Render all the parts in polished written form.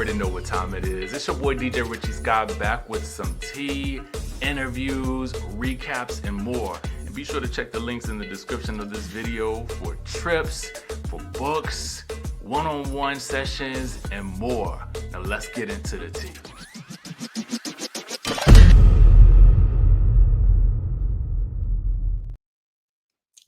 already know what time it is. It's your boy DJ RichieSkye back with some tea, interviews, recaps, and more. And be sure to check the links in the description of this video for trips, for books, one-on-one sessions, and more. Now let's get into the tea.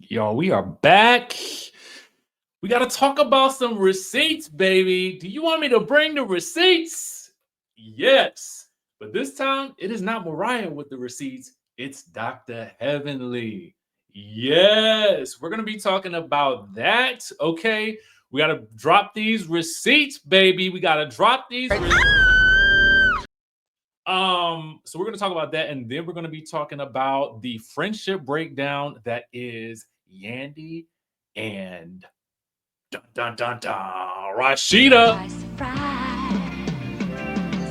Y'all, we are back. We got to talk about some receipts, baby. Do you want me to bring the receipts? Yes. But this time, it is not Mariah with the receipts. It's Dr. Heavenly. Yes. We're going to be talking about that. Okay. We got to drop these receipts, baby. We got to drop these receipts. So we're going to talk about that. And then we're going to be talking about the friendship breakdown that is Yandy and dun, dun, dun, dun, Rashida. Surprise,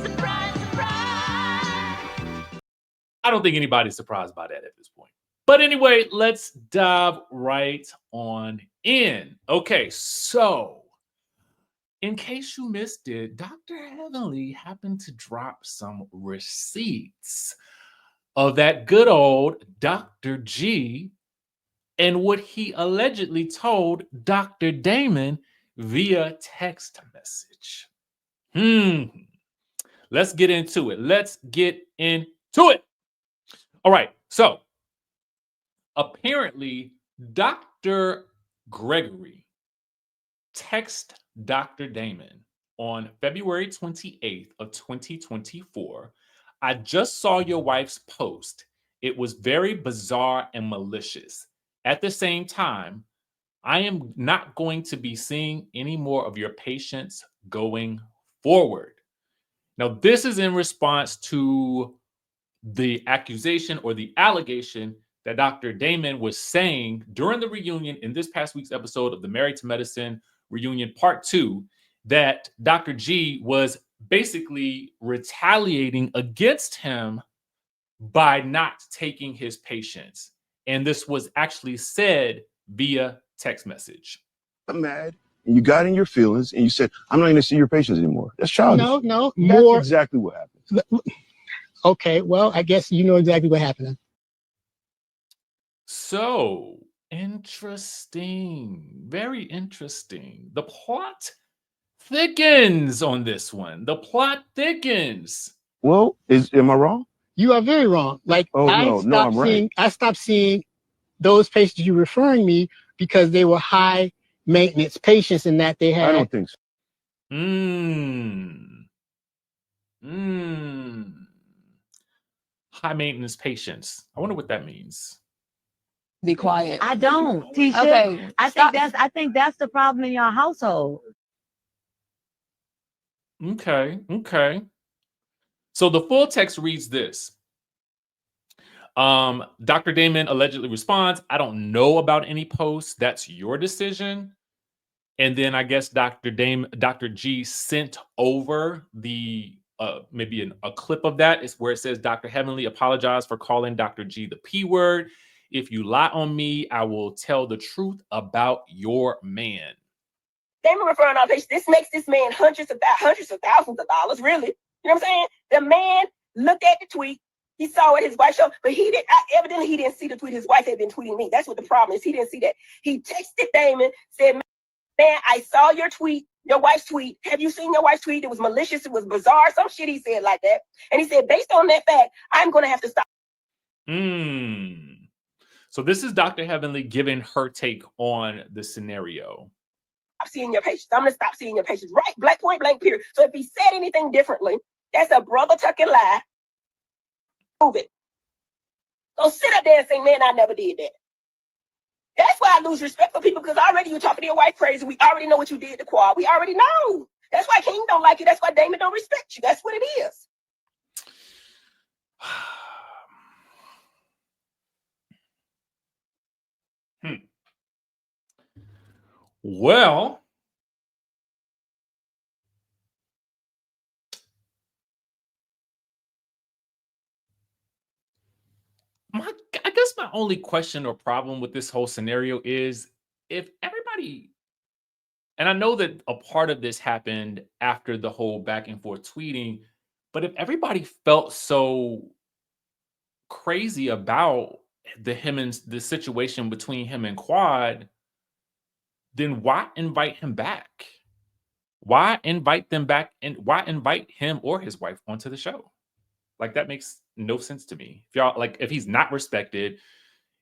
surprise, surprise. I don't think anybody's surprised by that at this point. But anyway, let's dive right on in. Okay, so in case you missed it, Dr. Heavenly happened to drop some receipts of that good old Dr. G and what he allegedly told Dr. Damon via text message. Let's get into it. All right. So apparently, Dr. Gregory texted Dr. Damon on February 28th of 2024. I just saw your wife's post. It was very bizarre and malicious. At the same time, I am not going to be seeing any more of your patients going forward. Now, this is in response to the accusation or the allegation that Dr. Damon was saying during the reunion in this past week's episode of the Married to Medicine reunion part 2, that Dr. G was basically retaliating against him by not taking his patients. And this was actually said via text message. I'm mad, and you got in your feelings, and you said, I'm not going to see your patients anymore. That's childish. No, That's more. exactly what happened. Okay, well, I guess you know exactly what happened. So, interesting. Very interesting. The plot thickens on this one. The plot thickens. Well, am I wrong? You are very wrong. Like, Oh, no, I'm right. I stopped seeing those patients you're referring me because they were high maintenance patients and that they had. I don't think so. High maintenance patients. I wonder what that means. Be quiet. I don't, Tisha. Okay. I think that's the problem in your household. Okay. So the full text reads this. Dr. Damon allegedly responds, I don't know about any posts. That's your decision. And then I guess Dr. G sent over the maybe a clip of that. It's where it says, Dr. Heavenly apologized for calling Dr. G the P word. If you lie on me, I will tell the truth about your man. Damon referring on patients. This makes this man hundreds of thousands of dollars, really. You know what I'm saying? The man looked at the tweet. He saw what his wife showed, but evidently he didn't see the tweet. His wife had been tweeting me. That's what the problem is. He didn't see that. He texted Damon, said, man, I saw your tweet, your wife's tweet. Have you seen your wife's tweet? It was malicious. It was bizarre. Some shit he said like that. And he said, based on that fact, I'm going to have to stop. So this is Dr. Heavenly giving her take on the scenario. Stop seeing your patients. I'm going to stop seeing your patients. Right. Black point blank period. So if he said anything differently, that's a brother tucking lie. Prove it. So sit up there and say, man, I never did that. That's why I lose respect for people, because already you're talking to your wife crazy. We already know what you did to Quad. We already know. That's why King don't like you. That's why Damon don't respect you. That's what it is. Well, I guess my only question or problem with this whole scenario is if everybody And I know that a part of this happened after the whole back and forth tweeting, but if everybody felt so crazy about the situation between him and Quad, then why invite him back? Why invite them back, and why invite him or his wife onto the show? Like, that makes no sense to me. If y'all like, if he's not respected,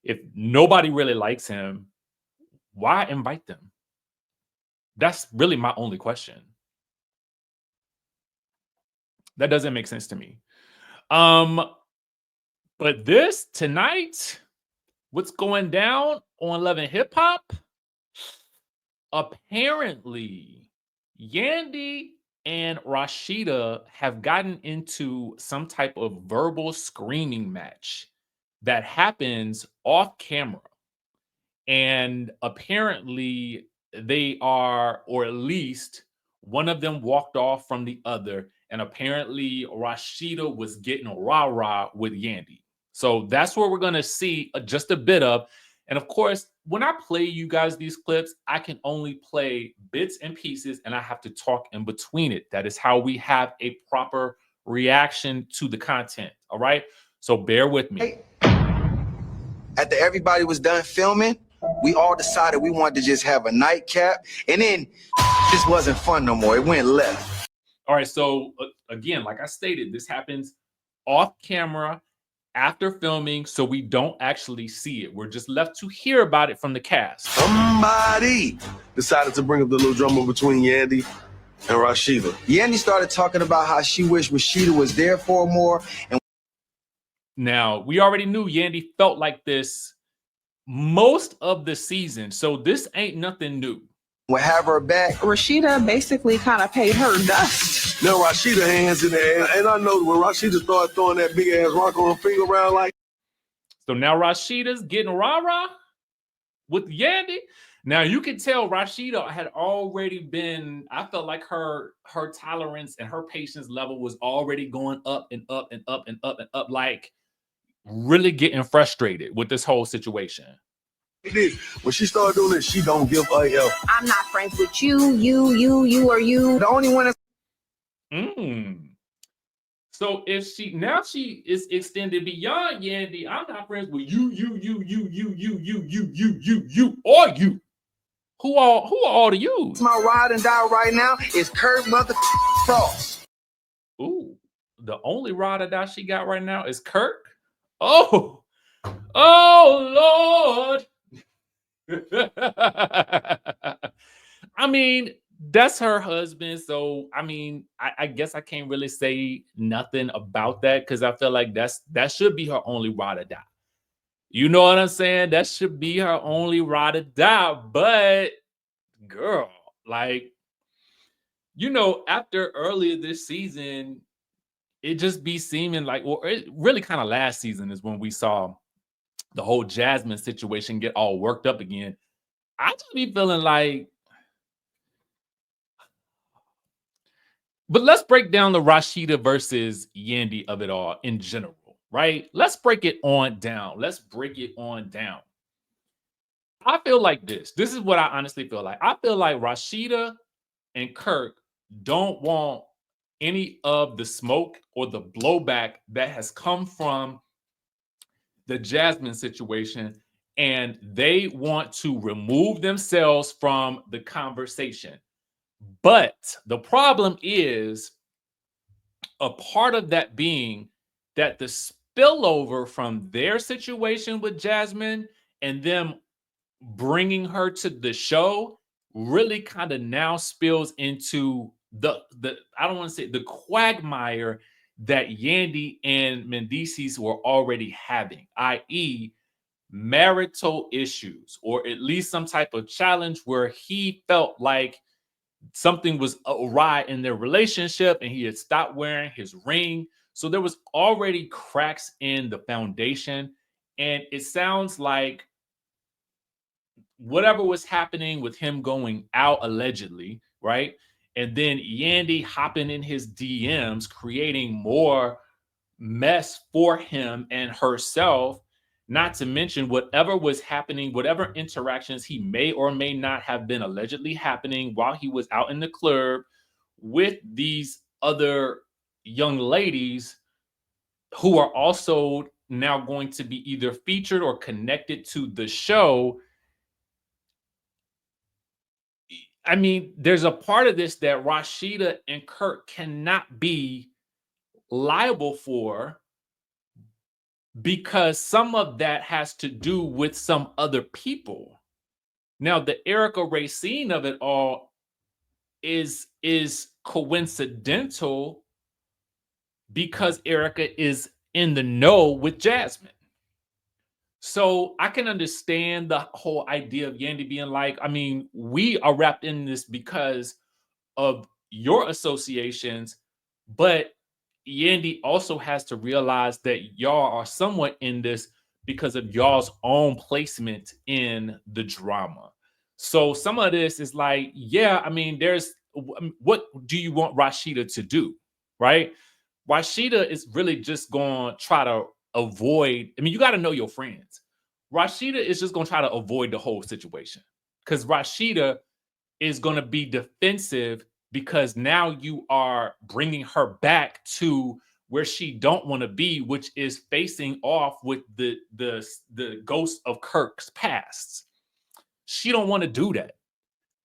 if nobody really likes him, why invite them? That's really my only question. That doesn't make sense to me. But this tonight, what's going down on Love and Hip Hop? Apparently, Yandy and Rashida have gotten into some type of verbal screaming match that happens off camera. And apparently, they are, or at least one of them walked off from the other. And apparently, Rashida was getting rah-rah with Yandy. So that's what we're going to see just a bit of. And of course, when I play you guys these clips, I can only play bits and pieces, and I have to talk in between it. That is how we have a proper reaction to the content. All right. So bear with me. After everybody was done filming, we all decided we wanted to just have a nightcap, and then this wasn't fun no more. It went left. All right. So again, like I stated, this happens off camera after filming, so we don't actually see it. We're just left to hear about it from the cast. Somebody decided to bring up the little drama between Yandy and Rashida. Yandy started talking about how she wished Rashida was there for more. And now, we already knew Yandy felt like this most of the season, so this ain't nothing new. would have her back. Rashida basically kind of paid her dust. Now Rashida hands in the air, and I know when Rashida started throwing that big ass rock on her finger around like. So now Rashida's getting rah-rah with Yandy. Now you can tell Rashida had already been, I felt like her tolerance and her patience level was already going up and up and up and up and up, like really getting frustrated with this whole situation. When she started doing this, she don't give a F. I'm not friends with you, you, or you. The only one that's So if she is extended beyond Yandy, I'm not friends with you, or you. Who are all the yous? my ride and die right now is Kurt mother Frost. Ooh, the only ride or die she got right now is Kirk. Oh Lord. I mean, that's her husband, so I mean, I guess I can't really say nothing about that because I feel like that should be her only ride or die. You know what I'm saying? That should be her only ride or die. But girl, like, you know, after earlier this season, it just be seeming like, well, it really kind of last season is when we saw the whole Jasmine situation get all worked up again. I just be feeling like, but let's break down the Rashida versus Yandy of it all in general, right? Let's break it on down. I feel like this is what I honestly feel like. I feel like Rashida and Kirk don't want any of the smoke or the blowback that has come from the Jasmine situation, and they want to remove themselves from the conversation. But the problem is a part of that being that the spillover from their situation with Jasmine and them bringing her to the show really kind of now spills into the I don't want to say the quagmire that Yandy and Mendices were already having, i.e., marital issues, or at least some type of challenge where he felt like something was awry in their relationship and he had stopped wearing his ring. So there was already cracks in the foundation. And it sounds like whatever was happening with him going out allegedly, right? And then Yandy hopping in his DMs, creating more mess for him and herself, Not to mention whatever was happening, whatever interactions he may or may not have been allegedly happening while he was out in the club with these other young ladies who are also now going to be either featured or connected to the show. I mean, there's a part of this that Rashida and Kirk cannot be liable for, because some of that has to do with some other people. Now, the Erica Racine of it all is coincidental because Erica is in the know with Jasmine. So I can understand the whole idea of Yandy being like, I mean, we are wrapped in this because of your associations, but Yandy also has to realize that y'all are somewhat in this because of y'all's own placement in the drama. So some of this is like, yeah, I mean, what do you want Rashida to do, right? Rashida is really just going to try to avoid, I mean, you got to know your friends. Rashida is just going to try to avoid the whole situation because Rashida is going to be defensive because now you are bringing her back to where she don't want to be, which is facing off with the ghost of Kirk's past. She don't want to do that.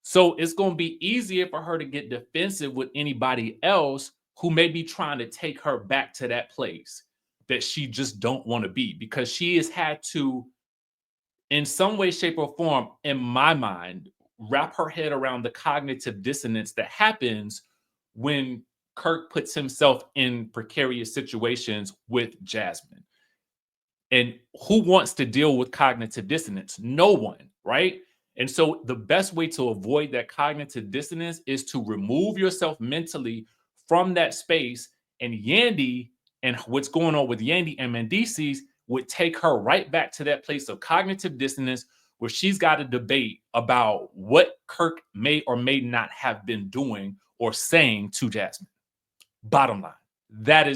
So it's going to be easier for her to get defensive with anybody else who may be trying to take her back to that place that she just don't want to be, because she has had to, in some way, shape, or form, in my mind, wrap her head around the cognitive dissonance that happens when Kirk puts himself in precarious situations with Jasmine. And who wants to deal with cognitive dissonance? No one, right? And so the best way to avoid that cognitive dissonance is to remove yourself mentally from that space. And Yandy and what's going on with Yandy and Mendices would take her right back to that place of cognitive dissonance where she's got to debate about what Kirk may or may not have been doing or saying to Jasmine. Bottom line, that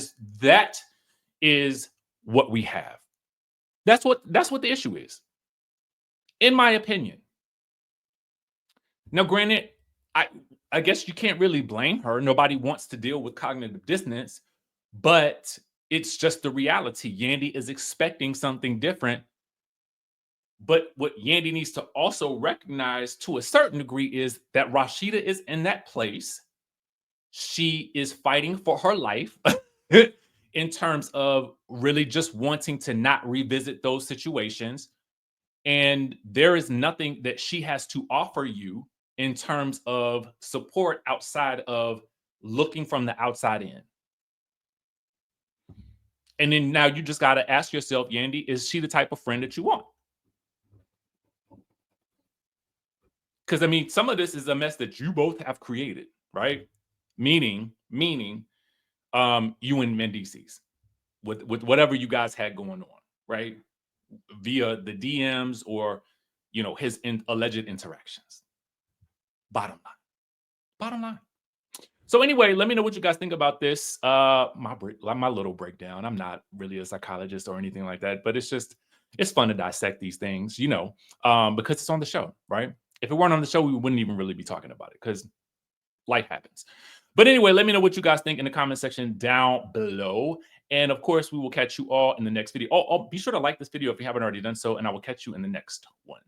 is what we have. That's what the issue is, in my opinion. Now, granted, I guess you can't really blame her. Nobody wants to deal with cognitive dissonance, but it's just the reality. Yandy is expecting something different. But what Yandy needs to also recognize to a certain degree is that Rashida is in that place. She is fighting for her life in terms of really just wanting to not revisit those situations. And there is nothing that she has to offer you in terms of support outside of looking from the outside in. And then now you just got to ask yourself, Yandy, is she the type of friend that you want? Because, I mean, some of this is a mess that you both have created, right? Meaning, you and Mendices with whatever you guys had going on, right? Via the DMs or, his alleged interactions. Bottom line. So anyway, let me know what you guys think about this. My little breakdown. I'm not really a psychologist or anything like that, but it's fun to dissect these things, because it's on the show, right? If it weren't on the show, we wouldn't even really be talking about it because life happens. But anyway, let me know what you guys think in the comment section down below. And of course, we will catch you all in the next video. Oh, be sure to like this video if you haven't already done so, and I will catch you in the next one.